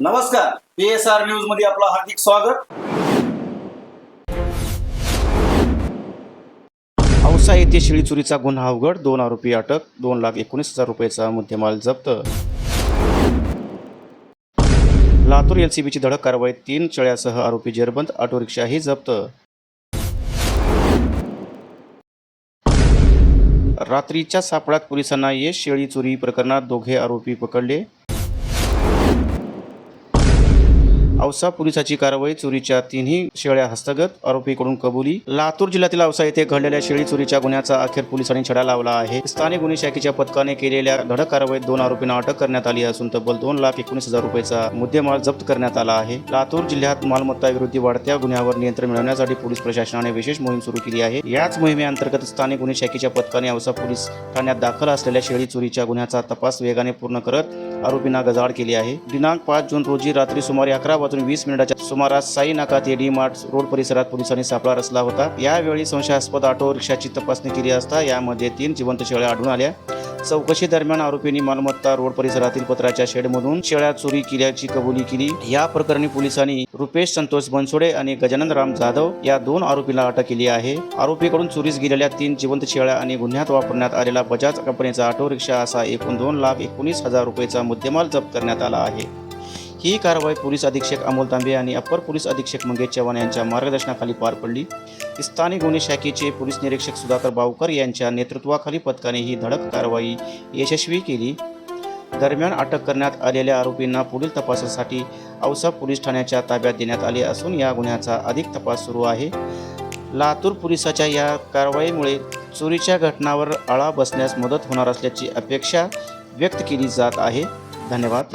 नमस्कार, PSR news मध्ये आपलं हार्दिक स्वागत। औसा येथे शेळी चोरीचा गुन्हा उघड, 2 आरोपी अटक, 2,19,000 रुपयाचा मुद्देमाल जप्त। लातूर LCBची धडक कारवाई, 3 शेळ्यासह आरोपी जेरबंद, ऑटो रिक्षाही जप्त। रात्रीच्या सापळ्यात पोलिसांना यश, शेळी चोरी प्रकरणात दोघे आरोपी पकडले। औसा पोलिसाची कारवाई, चोरीच्या 3ही शेळ्या हस्तगत, आरोपीकडून कबुली। लातूर जिल्ह्यातील औसा येथे घडलेल्या शेळी चोरीच्या गुन्ह्याचा अखेर पोलिसांनी छडा लावला आहे। स्थानिक गुन्हे शाखेच्या पथकाने केलेल्या धडक कारवाईत 2 आरोपींना अटक करण्यात आली असून तब्बल 2,19,000 रुपयाचा मुद्देमाल जप्त करण्यात आला आहे। लातूर जिल्ह्यात मालमत्ता विरोधी वाढत्या गुन्ह्यावर नियंत्रण मिळवण्यासाठी पोलीस प्रशासनाने विशेष मोहीम सुरू केली आहे। याच मोहिमेअंतर्गत स्थानिक गुन्हे शाखेच्या पथकाने औसा पोलीस ठाण्यात दाखल असलेल्या शेळी चोरीच्या गुन्ह्याचा तपास वेगाने पूर्ण करत आरोपींना गजाआड केली आहे। दिनांक 5 जून रोजी रात्री सुमारे 11:20 सुमारास साई नाका ते डी मार्ट रोड परिसरात पोलिसांनी सापळा रचला होता। यावेळी संशयास्पद ऑटो रिक्षाची तपासणी केली असता यामध्ये 3 जिवंत शेळ्या आढळून आल्या। चौकशी दरम्यान आरोपींनी मालमत्ता रोड परिसरातील पत्र्याच्या शेडमधून शेळ्या चोरी केल्याची कबुली केली। या प्रकरणी पोलिसांनी रुपेश संतोष बनसोडे आणि गजानन राम जाधव या 2 आरोपींना अटक केली आहे। आरोपीकडून चोरीस गेलेल्या 3 जिवंत शेळ्या आणि गुन्ह्यात वापरण्यात आलेला बजाज कंपनीचा ऑटो रिक्षा असा एकूण 2,19,000 रुपयाचा मुद्देमाल जप्त करण्यात आला आहे। ही कारवाई पोलीस अधीक्षक अमोल तांबे आणि अप्पर पोलीस अधीक्षक मंगेश चव्हाण यांच्या मार्गदर्शनाखाली पार पडली। स्थानिक गुन्हे शाखेचे पोलीस निरीक्षक सुधाकर बावकर यांच्या नेतृत्वाखाली पथकाने ही धडक कारवाई यशस्वी केली। दरम्यान अटक करण्यात आलेल्या आरोपींना पुढील तपासासाठी औसा पोलीस ठाण्याच्या ताब्यात देण्यात आले असून या गुन्ह्याचा अधिक तपास सुरू आहे। लातूर पोलिसांच्या या कारवाईमुळे चोरीच्या घटनांवर आळा बसण्यास मदत होणार असल्याची अपेक्षा व्यक्त केली जात आहे। धन्यवाद।